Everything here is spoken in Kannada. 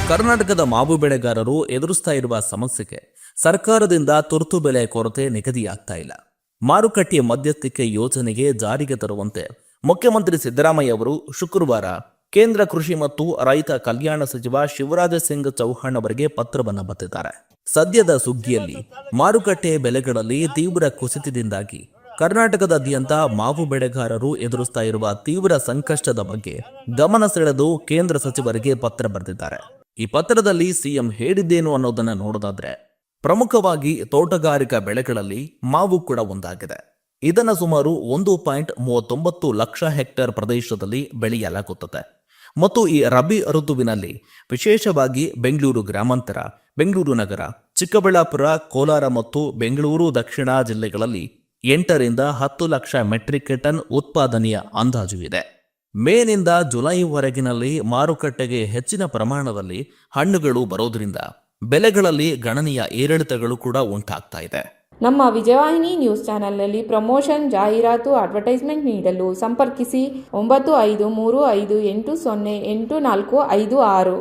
ಕರ್ನಾಟಕದ ಮಾವು ಬೆಳೆಗಾರರು ಎದುರಿಸ್ತಾ ಇರುವ ಸಮಸ್ಯೆಗೆ ಸರ್ಕಾರದಿಂದ ತುರ್ತು ಬೆಲೆ ಕೊರತೆ ನಿಗದಿಯಾಗ್ತಾ ಇಲ್ಲ. ಮಾರುಕಟ್ಟೆ ಮಧ್ಯಸ್ಥಿಕೆ ಯೋಜನೆಗೆ ಜಾರಿಗೆ ತರುವಂತೆ ಮುಖ್ಯಮಂತ್ರಿ ಸಿದ್ದರಾಮಯ್ಯ ಅವರು ಶುಕ್ರವಾರ ಕೇಂದ್ರ ಕೃಷಿ ಮತ್ತು ರೈತ ಕಲ್ಯಾಣ ಸಚಿವ ಶಿವರಾಜ್ ಸಿಂಗ್ ಚೌಹಾಣ್ ಅವರಿಗೆ ಪತ್ರವನ್ನು ಬರೆದಿದ್ದಾರೆ. ಸದ್ಯದ ಸುಗ್ಗಿಯಲ್ಲಿ ಮಾರುಕಟ್ಟೆ ಬೆಲೆಗಳಲ್ಲಿ ತೀವ್ರ ಕುಸಿತದಿಂದಾಗಿ ಕರ್ನಾಟಕದಾದ್ಯಂತ ಮಾವು ಬೆಳೆಗಾರರು ಎದುರಿಸ್ತಾ ಇರುವ ತೀವ್ರ ಸಂಕಷ್ಟದ ಬಗ್ಗೆ ಗಮನ ಸೆಳೆದು ಕೇಂದ್ರ ಸಚಿವರಿಗೆ ಪತ್ರ ಬರೆದಿದ್ದಾರೆ. ಈ ಪತ್ರದಲ್ಲಿ ಸಿಎಂ ಹೇಳಿದ್ದೇನು ಅನ್ನೋದನ್ನ ನೋಡೋದಾದ್ರೆ, ಪ್ರಮುಖವಾಗಿ ತೋಟಗಾರಿಕಾ ಬೆಳೆಗಳಲ್ಲಿ ಮಾವು ಕೂಡ ಒಂದಾಗಿದೆ. ಇದನ್ನು ಸುಮಾರು 1.39 ಲಕ್ಷ ಹೆಕ್ಟೇರ್ ಪ್ರದೇಶದಲ್ಲಿ ಬೆಳೆಯಲಾಗುತ್ತದೆ ಮತ್ತು ಈ ರಬಿ ಋತುವಿನಲ್ಲಿ ವಿಶೇಷವಾಗಿ ಬೆಂಗಳೂರು ಗ್ರಾಮಾಂತರ, ಬೆಂಗಳೂರು ನಗರ, ಚಿಕ್ಕಬಳ್ಳಾಪುರ, ಕೋಲಾರ ಮತ್ತು ಬೆಂಗಳೂರು ದಕ್ಷಿಣ ಜಿಲ್ಲೆಗಳಲ್ಲಿ 8 ರಿಂದ 10 ಲಕ್ಷ ಮೆಟ್ರಿಕ್ ಟನ್ ಉತ್ಪಾದನೆಯ ಅಂದಾಜು ಇದೆ. ಮೇನಿಂದ ಜುಲೈವರೆಗಿನಲ್ಲಿ ಮಾರುಕಟ್ಟೆಗೆ ಹೆಚ್ಚಿನ ಪ್ರಮಾಣದಲ್ಲಿ ಹಣ್ಣುಗಳು ಬರೋದ್ರಿಂದ ಬೆಲೆಗಳಲ್ಲಿ ಗಣನೀಯ ಏರಿಳಿತಗಳು ಕೂಡ ಉಂಟಾಗ್ತಾ ಇದೆ. ನಮ್ಮ ವಿಜಯವಾಹಿನಿ ನ್ಯೂಸ್ ಚಾನೆಲ್ನಲ್ಲಿ ಪ್ರಮೋಷನ್, ಜಾಹೀರಾತು, ಅಡ್ವರ್ಟೈಸ್ಮೆಂಟ್ ನೀಡಲು ಸಂಪರ್ಕಿಸಿ 9535808456.